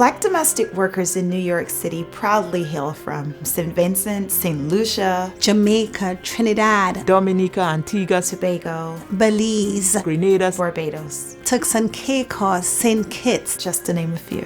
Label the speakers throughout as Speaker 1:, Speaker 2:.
Speaker 1: Black domestic workers in New York City proudly hail from St. Vincent, St. Lucia,
Speaker 2: Jamaica, Trinidad,
Speaker 3: Dominica, Antigua,
Speaker 1: Tobago,
Speaker 2: Belize,
Speaker 3: Grenada,
Speaker 1: Barbados,
Speaker 2: Turks and Caicos, St. Kitts,
Speaker 1: just to name a few.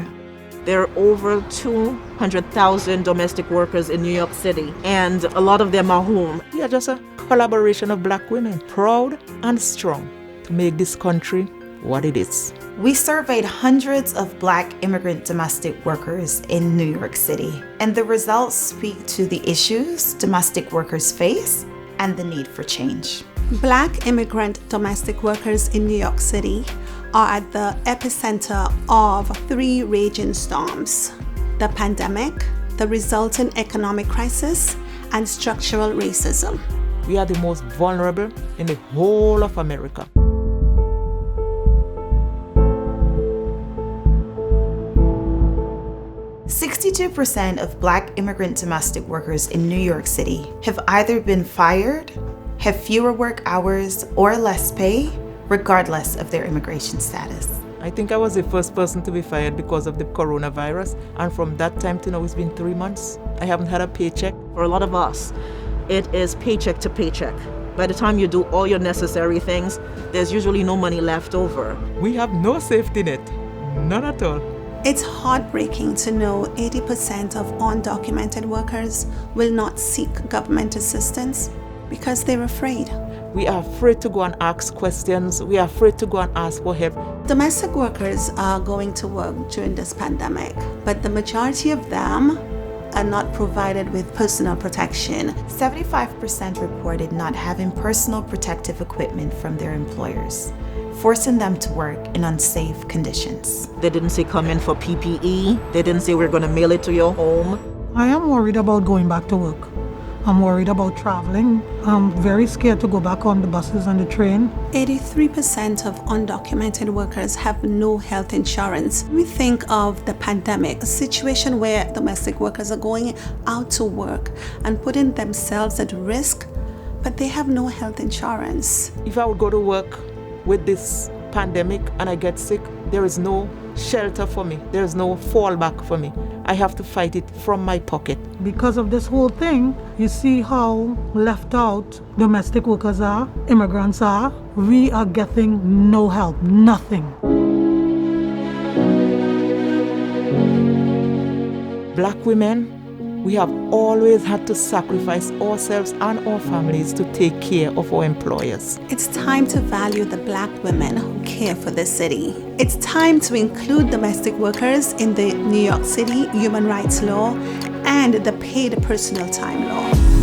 Speaker 4: There are over 200,000 domestic workers in New York City, and a lot of them are home.
Speaker 3: We are just a collaboration of black women, proud and strong, to make this country what it is.
Speaker 1: We surveyed hundreds of Black immigrant domestic workers in New York City, and the results speak to the issues domestic workers face and the need for change.
Speaker 2: Black immigrant domestic workers in New York City are at the epicenter of 3 raging storms: the pandemic, the resultant economic crisis, and structural racism.
Speaker 3: We are the most vulnerable in the whole of America.
Speaker 1: "62% of Black immigrant domestic workers in New York City have either been fired, have fewer work hours, or less pay, regardless of their immigration status."
Speaker 3: I think I was the first person to be fired because of the coronavirus, and from that time to now it's been 3 months. I haven't had a paycheck.
Speaker 4: For a lot of us, it is paycheck to paycheck. By the time you do all your necessary things, there's usually no money left over.
Speaker 3: We have no safety net, none at all.
Speaker 2: It's heartbreaking to know 80% of undocumented workers will not seek government assistance because they're afraid.
Speaker 3: We are afraid to go and ask questions. We are afraid to go and ask for help.
Speaker 2: Domestic workers are going to work during this pandemic, but the majority of them are not provided with personal protection.
Speaker 1: 75% reported not having personal protective equipment from their employers, forcing them to work in unsafe conditions.
Speaker 4: They didn't say come in for PPE. They didn't say we're going to mail it to your home.
Speaker 5: I am worried about going back to work. I'm worried about traveling. I'm very scared to go back on the buses and the train.
Speaker 2: 83% of undocumented workers have no health insurance. We think of the pandemic, a situation where domestic workers are going out to work and putting themselves at risk, but they have no health insurance.
Speaker 3: If I would go to work with this pandemic and I get sick, there is no shelter for me. There is no fallback for me. I have to fight it from my pocket.
Speaker 5: Because of this whole thing, you see how left out domestic workers are, immigrants are. We are getting no help, nothing.
Speaker 3: Black women, we have always had to sacrifice ourselves and our families to take care of our employers.
Speaker 2: It's time to value the Black women who care for this city. It's time to include domestic workers in the New York City human rights law and the paid personal time law.